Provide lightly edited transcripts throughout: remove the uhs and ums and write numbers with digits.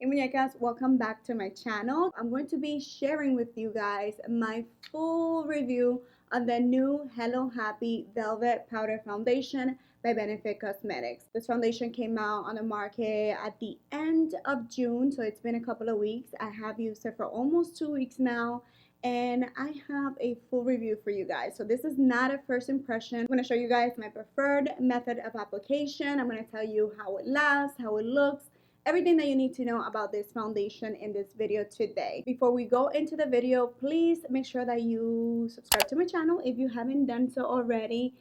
Hey muñecas, welcome back to my channel. I'm going to be sharing with you guys my full review on the new Hello Happy Velvet Powder Foundation by Benefit Cosmetics. This foundation came out on the market at the end of June, so it's been a couple of weeks. I have used it for almost 2 weeks now, and I have a full review for you guys. So this is not a first impression. I'm going to show you guys my preferred method of application. I'm going to tell you how it lasts, how it looks, everything that you need to know about this foundation in this video today. Before we go into the video, please make sure that you subscribe to my channel if you haven't done so already.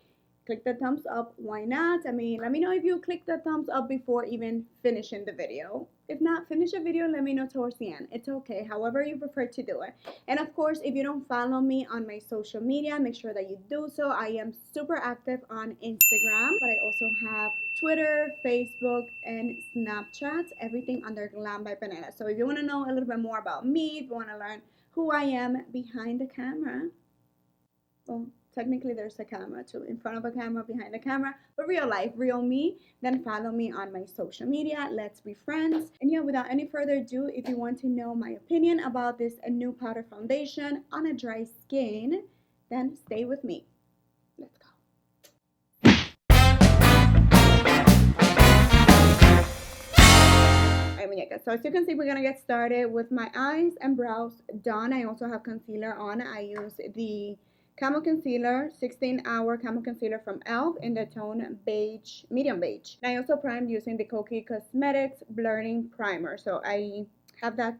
Click the thumbs up. Why not? I mean, let me know if you click the thumbs up before even finishing the video. If not, finish the video, let me know towards the end. It's okay, however you prefer to do it. And of course, if you don't follow me on my social media, make sure that you do so. I am super active on Instagram, but I also have Twitter, Facebook, and Snapchat, everything under Glam by Panela. So if you want to know a little bit more about me, if you want to learn who I am behind the camera, well, technically there's a camera too, in front of a camera, behind the camera, but real life, real me, then follow me on my social media. Let's be friends. And yeah, without any further ado, if you want to know my opinion about this new powder foundation on a dry skin, then stay with me. Let's go. So as you can see, we're gonna get started with my eyes and brows done. I also have concealer on. I use the Camo Concealer, 16-hour Camo Concealer from e.l.f. in the tone beige, medium beige. And I also primed using the Kokie Cosmetics Blurring Primer. So I have that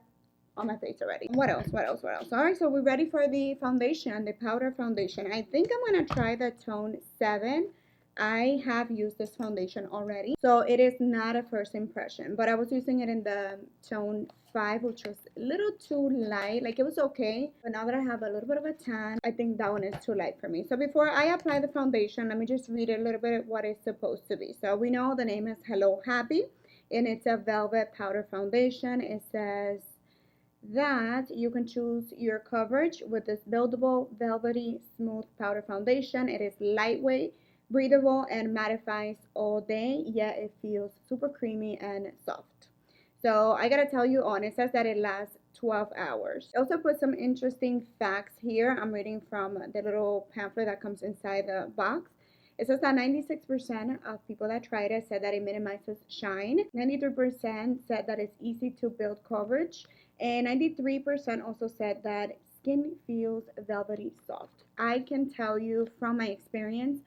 on my face already. What else? Alright, so we're ready for the foundation, the powder foundation. I think I'm gonna try the tone 7. I have used this foundation already, so it is not a first impression, but I was using it in the tone 5, which was a little too light. Like, it was okay, but now that I have a little bit of a tan, I think that one is too light for me. So before I apply the foundation, let me just read a little bit what it's supposed to be. So we know the name is Hello Happy, and it's a velvet powder foundation. It says that you can choose your coverage with this buildable, velvety, smooth powder foundation. It is lightweight, breathable, and mattifies all day, yet it feels super creamy and soft. So I gotta tell you on, it says that it lasts 12 hours. I also put some interesting facts here. I'm reading from the little pamphlet that comes inside the box. It says that 96% of people that tried it said that it minimizes shine. 93% said that it's easy to build coverage. And 93% also said that skin feels velvety soft. I can tell you from my experience,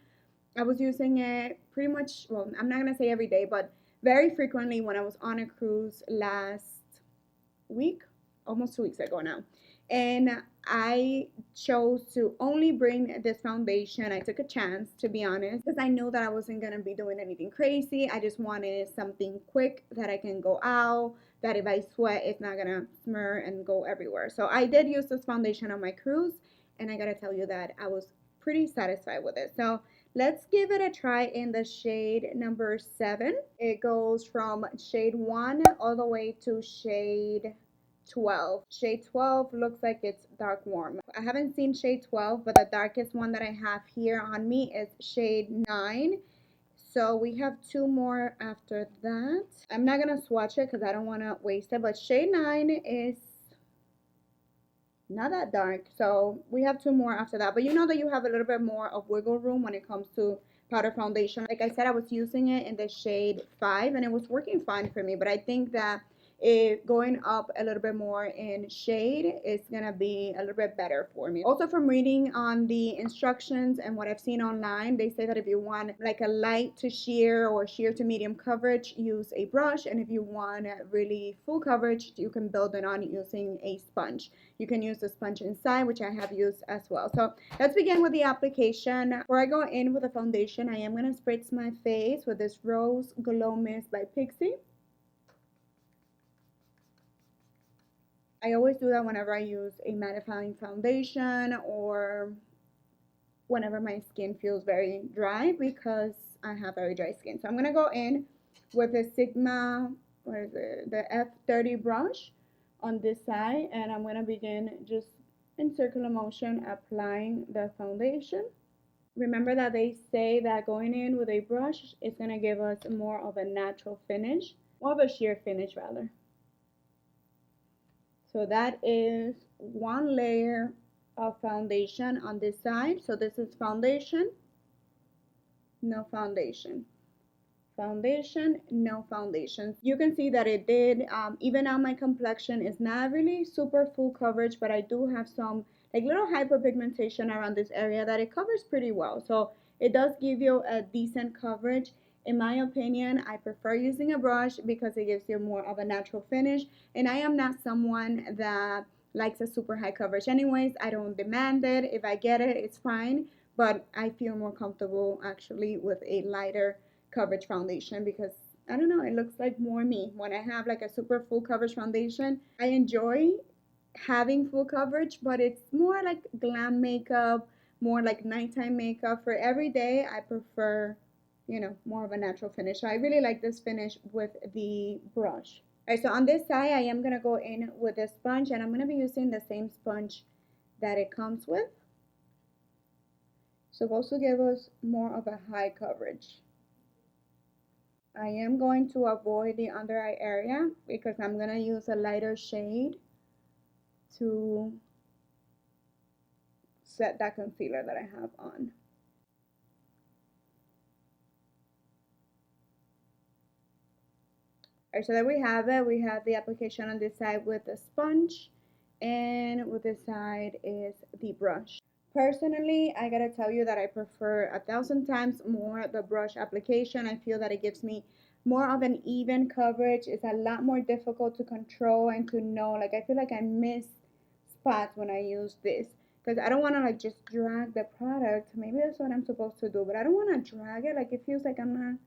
I was using it pretty much, well, I'm not going to say every day, but very frequently when I was on a cruise last week, almost 2 weeks ago now. And I chose to only bring this foundation. I took a chance, to be honest, because I knew that I wasn't going to be doing anything crazy. I just wanted something quick that I can go out, that if I sweat, it's not going to smear and go everywhere. So I did use this foundation on my cruise, and I got to tell you that I was pretty satisfied with it. So let's give it a try in the shade number 7. It goes from shade 1 all the way to shade 12. Shade 12 looks like it's dark warm. I haven't seen shade 12, but the darkest one that I have here on me is shade 9. So we have 2 more after that. I'm not gonna swatch it because I don't want to waste it, but shade 9 is not that dark, so we have 2 more after that. But you know that you have a little bit more of wiggle room when it comes to powder foundation. Like I said, I was using it in the shade 5 and it was working fine for me, but I think that going up a little bit more in shade is gonna be a little bit better for me. Also, from reading on the instructions and what I've seen online, they say that if you want like a light to sheer or sheer to medium coverage, use a brush, and if you want really full coverage, you can build it on using a sponge. You can use the sponge inside, which I have used as well. So let's begin with the application. Before I go in with the foundation, I am gonna spritz my face with this Rose Glow Mist by Pixie. I always do that whenever I use a mattifying foundation or whenever my skin feels very dry, because I have very dry skin. So I'm going to go in with the Sigma, what is it, the F30 brush on this side, and I'm going to begin just in circular motion applying the foundation. Remember that they say that going in with a brush is going to give us more of a natural finish, more of a sheer finish rather. So that is one layer of foundation on this side. So this is foundation, no foundation, foundation, no foundation. You can see that it did even out my complexion. Is not really super full coverage, but I do have some like little hyperpigmentation around this area that it covers pretty well. So it does give you a decent coverage. In my opinion, I prefer using a brush because it gives you more of a natural finish, and I am not someone that likes a super high coverage anyways. I don't demand it. If I get it, it's fine, but I feel more comfortable actually with a lighter coverage foundation because I don't know, it looks like more me. When I have like a super full coverage foundation, I enjoy having full coverage, but it's more like glam makeup, more like nighttime makeup. For every day, I prefer, you know, more of a natural finish. So I really like this finish with the brush. All right, so on this side, I am gonna go in with a sponge, and I'm gonna be using the same sponge that it comes with. Supposed to give us more of a high coverage. I am going to avoid the under eye area because I'm going to use a lighter shade to set that concealer that I have on. Alright, so there we have it. We have the application on this side with the sponge, and with this side is the brush. Personally, I gotta tell you that I prefer 1,000 times more the brush application. I feel that it gives me more of an even coverage. It's a lot more difficult to control and to know. Like, I feel like I miss spots when I use this because I don't want to like just drag the product. Maybe that's what I'm supposed to do, but I don't want to drag it. Like, it feels like I'm not,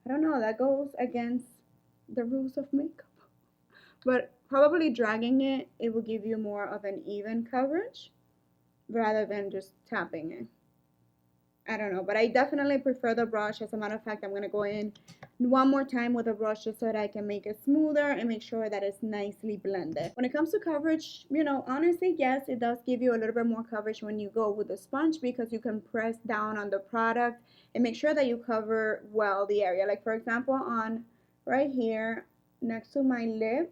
I don't know, that goes against the rules of makeup. But probably dragging it, it will give you more of an even coverage rather than just tapping it. I don't know, but I definitely prefer the brush. As a matter of fact, I'm going to go in one more time with a brush just so that I can make it smoother and make sure that it's nicely blended. When it comes to coverage, you know, honestly, yes, it does give you a little bit more coverage when you go with the sponge because you can press down on the product and make sure that you cover well the area. Like, for example, on right here next to my lip,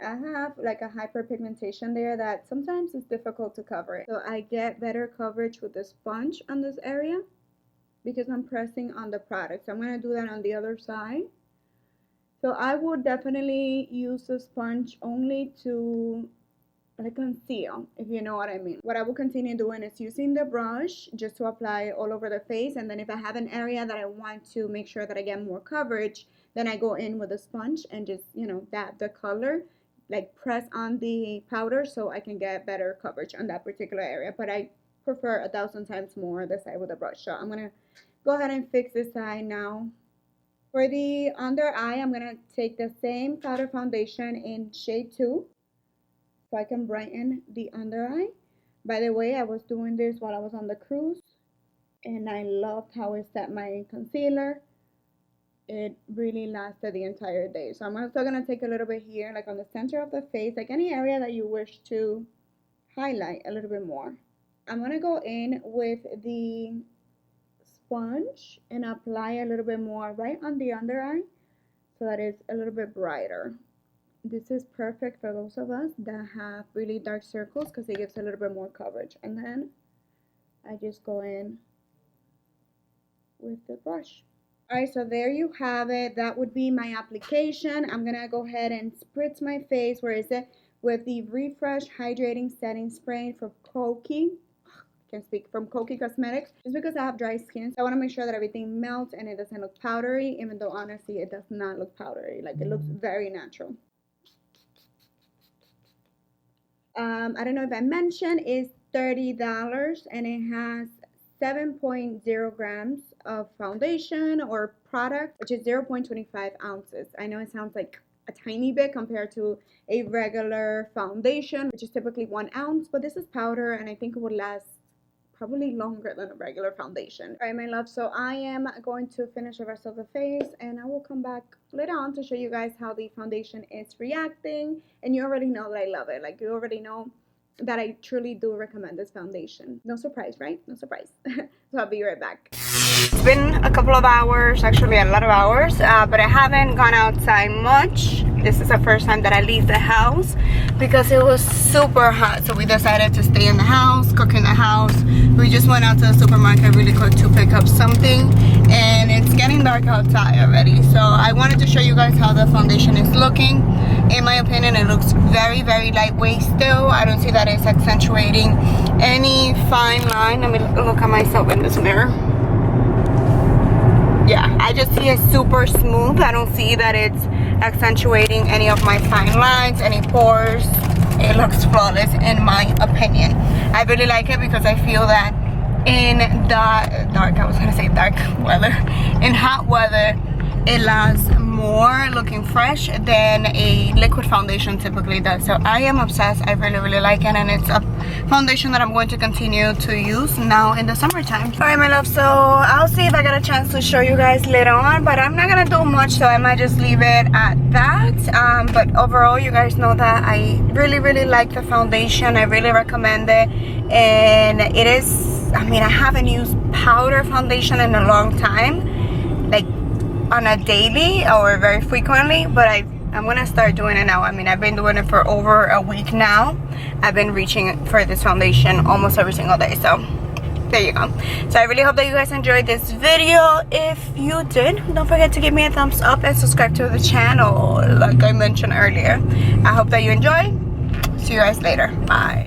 I have like a hyperpigmentation there that sometimes it's difficult to cover it. So I get better coverage with the sponge on this area because I'm pressing on the product. So I'm going to do that on the other side. So I would definitely use the sponge only to like conceal, if you know what I mean. What I will continue doing is using the brush just to apply all over the face, and then if I have an area that I want to make sure that I get more coverage, then I go in with a sponge and just, you know, dab the color, like press on the powder so I can get better coverage on that particular area. But I prefer 1,000 times more this side with a brush. So I'm gonna go ahead and fix this side now. For the under eye, I'm gonna take the same powder foundation in shade 2 so I can brighten the under eye. By the way, I was doing this while I was on the cruise, and I loved how it set my concealer. It really lasted the entire day. So I'm also going to take a little bit here, like on the center of the face, like any area that you wish to highlight a little bit more. I'm going to go in with the sponge and apply a little bit more right on the under eye so that it's a little bit brighter. This is perfect for those of us that have really dark circles because it gives a little bit more coverage. And then I just go in with the brush. Alright, so there you have it. That would be my application. I'm gonna go ahead and spritz my face, where is it? With the Refresh Hydrating Setting Spray from Koki. Can't speak, from Koki Cosmetics. Just because I have dry skin, so I want to make sure that everything melts and it doesn't look powdery, even though honestly it does not look powdery. Like, it looks very natural. I don't know if I mentioned, it's $30 and it has 7.0 grams of foundation or product, which is 0.25 ounces. I know it sounds like a tiny bit compared to a regular foundation, which is typically 1 ounce, but this is powder and I think it would last probably longer than a regular foundation. All right, my love, so I am going to finish the rest of the face and I will come back later on to show you guys how the foundation is reacting. And you already know that I love it. Like, you already know that I truly do recommend this foundation. No surprise, right? No surprise. So I'll be right back. it's been a couple of hours, actually a lot of hours, but I haven't gone outside much. This is the first time that I leave the house because it was super hot, so we decided to stay in the house, cook in the house. We just went out to the supermarket really quick to pick up something, and it's getting dark outside already. So I wanted to show you guys how the foundation is looking. In my opinion, it looks very, very lightweight still. I don't see that it's accentuating any fine line. Let me look at myself in this mirror. Yeah, I just see it super smooth. I don't see that it's accentuating any of my fine lines, any pores. It looks flawless in my opinion. I really like it because I feel that in dark weather, in hot weather, it lasts more looking fresh than a liquid foundation typically does. So I am obsessed. I really, really like it, and it's a foundation that I'm going to continue to use now in the summertime. All right, my love, so I'll see if I get a chance to show you guys later on, but I'm not gonna do much, so I might just leave it at that. But overall, you guys know that I really, really like the foundation. I really recommend it, and it is, I mean, I haven't used powder foundation in a long time, like on a daily or very frequently, but I'm gonna start doing it now. I mean, I've been doing it for over a week now. I've been reaching for this foundation almost every single day, so there you go. So I really hope that you guys enjoyed this video. If you did, don't forget to give me a thumbs up and subscribe to the channel like I mentioned earlier. I hope that you enjoy. See you guys later. Bye.